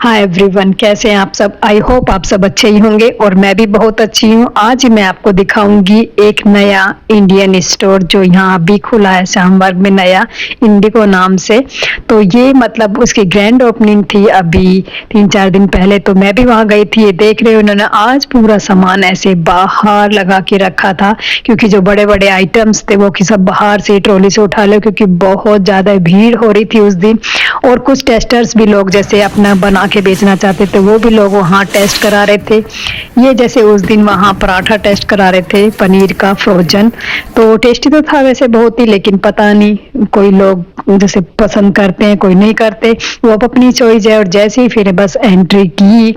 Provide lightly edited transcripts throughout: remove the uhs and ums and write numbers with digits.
Hi everyone, कैसे हैं आप सब। आई होप आप सब अच्छे ही होंगे और मैं भी बहुत अच्छी हूँ। आज मैं आपको दिखाऊंगी एक नया इंडियन स्टोर जो यहाँ अभी खुला है शामबाग में, नया इंडिगो नाम से। तो ये मतलब उसकी ग्रैंड ओपनिंग थी अभी 3-4 दिन पहले, तो मैं भी वहाँ गई थी। ये देख रहे हो, उन्होंने आज पूरा सामान ऐसे बाहर लगा के रखा था, क्योंकि जो बड़े बड़े आइटम्स थे वो कि सब बाहर से ट्रॉली से उठा लो, क्योंकि बहुत ज्यादा भीड़ हो रही थी उस दिन। और कुछ टेस्टर्स भी लोग जैसे अपना बना के बेचना चाहते थे, वो भी लोग वहाँ टेस्ट करा रहे थे। ये जैसे उस दिन वहाँ पराठा टेस्ट करा रहे थे, पनीर का फ्रोजन। तो टेस्टी तो था वैसे बहुत ही, लेकिन पता नहीं कोई लोग जैसे पसंद करते हैं, कोई नहीं करते, वो अब अपनी चॉइस है। और जैसे ही फिर बस एंट्री की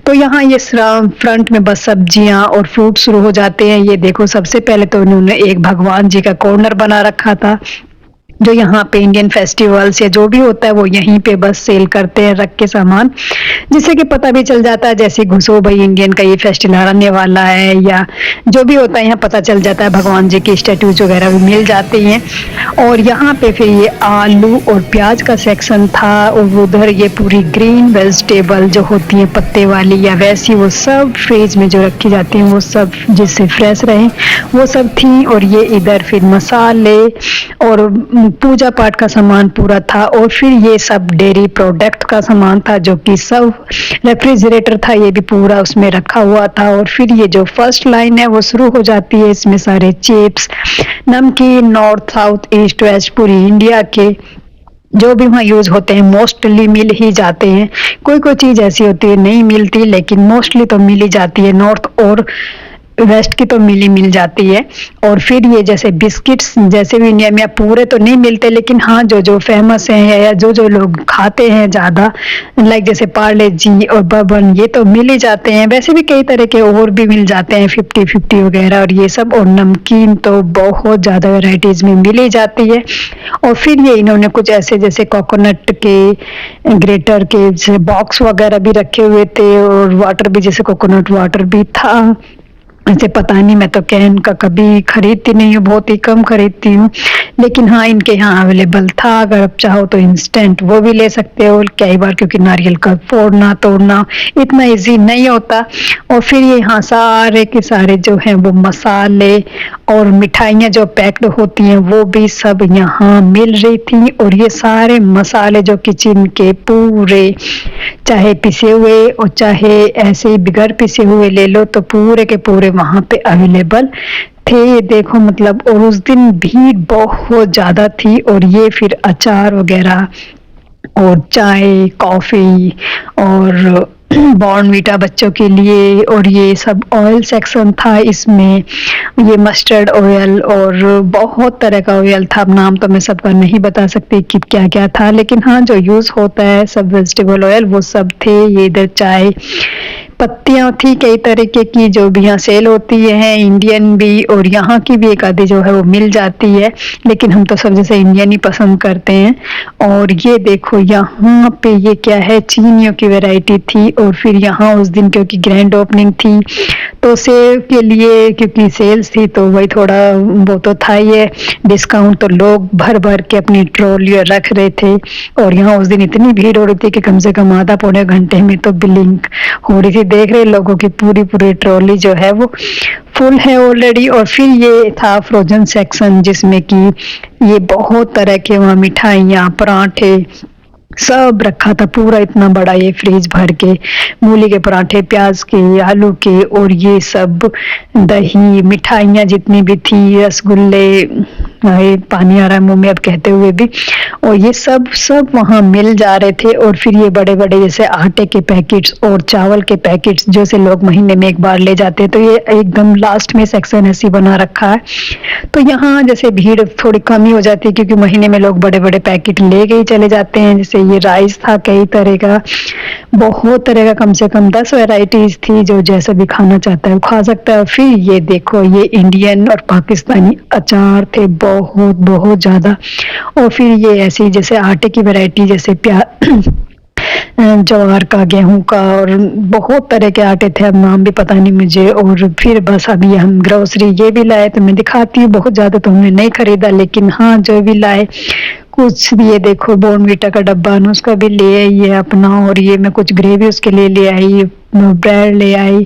तो यहाँ ये फ्रंट में बस सब्जियां और फ्रूट शुरू हो जाते हैं। ये देखो, सबसे पहले तो उन्होंने एक भगवान जी का कॉर्नर बना रखा था, जो यहाँ पे इंडियन फेस्टिवल्स या जो भी होता है वो यहीं पे बस सेल करते हैं रख के सामान, जिससे कि पता भी चल जाता है जैसे घुसो भाई इंडियन का ये फेस्टिवल आने वाला है, या जो भी होता है यहाँ पता चल जाता है। भगवान जी की स्टैटूज वगैरह भी मिल जाते हैं। और यहाँ पे फिर ये आलू और प्याज का सेक्शन था, और उधर ये पूरी ग्रीन वेजिटेबल जो होती है पत्ते वाली या वैसी, वो सब फ्रिज में जो रखी जाती हैं, वो सब जिससे फ्रेश रहे वो सब थी। और ये इधर फिर मसाले और पूजा पाठ का सामान पूरा था। और फिर ये सब डेयरी प्रोडक्ट का सामान था, जो कि सब रेफ्रिजरेटर था, ये भी पूरा उसमें रखा हुआ था। और फिर ये जो फर्स्ट लाइन है वो शुरू हो जाती है, इसमें सारे चिप्स, नमकीन, नॉर्थ साउथ ईस्ट वेस्ट पूरी इंडिया के जो भी वहाँ यूज होते हैं मोस्टली मिल ही जाते हैं। कोई कोई चीज ऐसी होती है नहीं मिलती, लेकिन मोस्टली तो मिल ही जाती है। नॉर्थ और वेस्ट की तो मिल जाती है। और फिर ये जैसे बिस्किट्स जैसे भी इंडिया में पूरे तो नहीं मिलते, लेकिन हाँ जो जो फेमस हैं या जो जो लोग खाते हैं ज्यादा, लाइक जैसे पार्ले जी और बर्बन, ये तो मिल ही जाते हैं। वैसे भी कई तरह के और भी मिल जाते हैं, 50-50 वगैरह और ये सब। और नमकीन तो बहुत ज्यादा वेराइटीज में मिल ही जाती है। और फिर ये इन्होंने कुछ ऐसे जैसे कोकोनट के ग्रेटर के बॉक्स वगैरह भी रखे हुए थे, और वाटर भी जैसे कोकोनट वाटर भी था। ऐसे पता नहीं, मैं तो कैन का कभी खरीदती नहीं हूँ, बहुत ही कम खरीदती हूँ, लेकिन हाँ इनके यहाँ अवेलेबल था। अगर आप चाहो तो इंस्टेंट वो भी ले सकते हो कई बार, क्योंकि नारियल का फोड़ना तोड़ना इतना इजी नहीं होता। और फिर ये यहाँ सारे के सारे जो हैं वो मसाले और मिठाइयाँ जो पैक्ड होती हैं वो भी सब यहाँ मिल रही थी। और ये सारे मसाले जो किचन के पूरे, चाहे पिसे हुए और चाहे ऐसे ही बिगर पिसे हुए ले लो, तो पूरे के पूरे वहां पे अवेलेबल थे। ये देखो मतलब, और उस दिन भीड़ बहुत ज्यादा थी। और ये फिर अचार वगैरह और चाय कॉफी और बॉर्नवीटा बच्चों के लिए, और ये सब ऑयल सेक्शन था इसमें। ये मस्टर्ड ऑयल और बहुत तरह का ऑयल था, अब नाम तो मैं सबका नहीं बता सकती कि क्या क्या था, लेकिन हाँ जो यूज होता है सब वेजिटेबल ऑयल वो सब थे। ये इधर चाय पत्तियां थी कई तरीके की जो भी यहाँ सेल होती है, इंडियन भी, और यहाँ की भी एक आधी जो है वो मिल जाती है, लेकिन हम तो सब जैसे इंडियन ही पसंद करते हैं। और ये देखो यहाँ पे ये क्या है, चीनियों की वैरायटी थी। और फिर यहाँ उस दिन क्योंकि ग्रैंड ओपनिंग थी तो सेल के लिए, क्योंकि सेल्स थी तो वही थोड़ा वो तो था ही है डिस्काउंट, तो लोग भर भर के अपनी ट्रॉली रख रहे थे। और यहाँ उस दिन इतनी भीड़ हो रही थी कि कम से कम आधा पौने घंटे में तो बिलिंग हो रही थी। देख रहे लोगों की पूरी पूरी ट्रॉली जो है वो फुल है ऑलरेडी। और फिर ये था फ्रोजन सेक्शन, जिसमें कि ये बहुत तरह के वहाँ मिठाइयाँ पराठे सब रखा था, पूरा इतना बड़ा ये फ्रिज भर के, मूली के पराठे, प्याज के, आलू के, और ये सब दही मिठाइयाँ जितनी भी थी, रसगुल्ले, पानी आ रहा है मुंह में अब कहते हुए भी। और ये सब सब वहाँ मिल जा रहे थे। और फिर ये बड़े बड़े जैसे आटे के पैकेट्स और चावल के पैकेट्स जैसे लोग महीने में एक बार ले जाते हैं, तो ये एकदम लास्ट में सेक्शन ऐसी बना रखा है। तो यहाँ जैसे भीड़ थोड़ी कम ही हो जाती है, क्योंकि महीने में लोग बड़े बड़े पैकेट ले के ही चले जाते हैं। जैसे ये राइस था कई तरह का, बहुत तरह का, कम से कम 10 वेराइटीज थी, जो जैसा भी खाना चाहता है वो खा सकता है। फिर ये देखो ये इंडियन और पाकिस्तानी अचार थे, बहुत बहुत ज्यादा। और फिर ये ऐसी जैसे आटे की वैरायटी, जैसे ज्वार का, गेहूं का, और बहुत तरह के आटे थे, अब नाम भी पता नहीं मुझे। और फिर बस अभी हम ग्रोसरी ये भी लाए, तो मैं दिखाती हूँ। बहुत ज्यादा तो हमने नहीं खरीदा, लेकिन हाँ जो भी लाए कुछ ये देखो बॉर्नवीटा का डब्बा ना उसका भी ले आई है अपना, और ये मैं कुछ ग्रेवी उसके लिए ले आई, ब्रेड ले आई,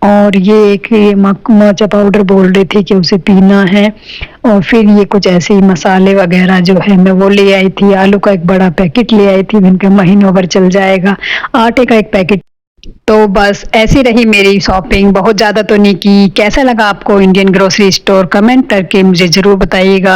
और ये एक ये माचा पाउडर बोल रही थी कि उसे पीना है, और फिर ये कुछ ऐसे ही मसाले वगैरह जो है मैं वो ले आई थी। आलू का एक बड़ा पैकेट ले आई थी, इनका महीनों भर चल जाएगा। आटे का एक पैकेट। तो बस ऐसी रही मेरी शॉपिंग, बहुत ज़्यादा तो नहीं की। कैसा लगा आपको इंडियन ग्रोसरी स्टोर? कमेंट करके मुझे ज़रूर बताइएगा।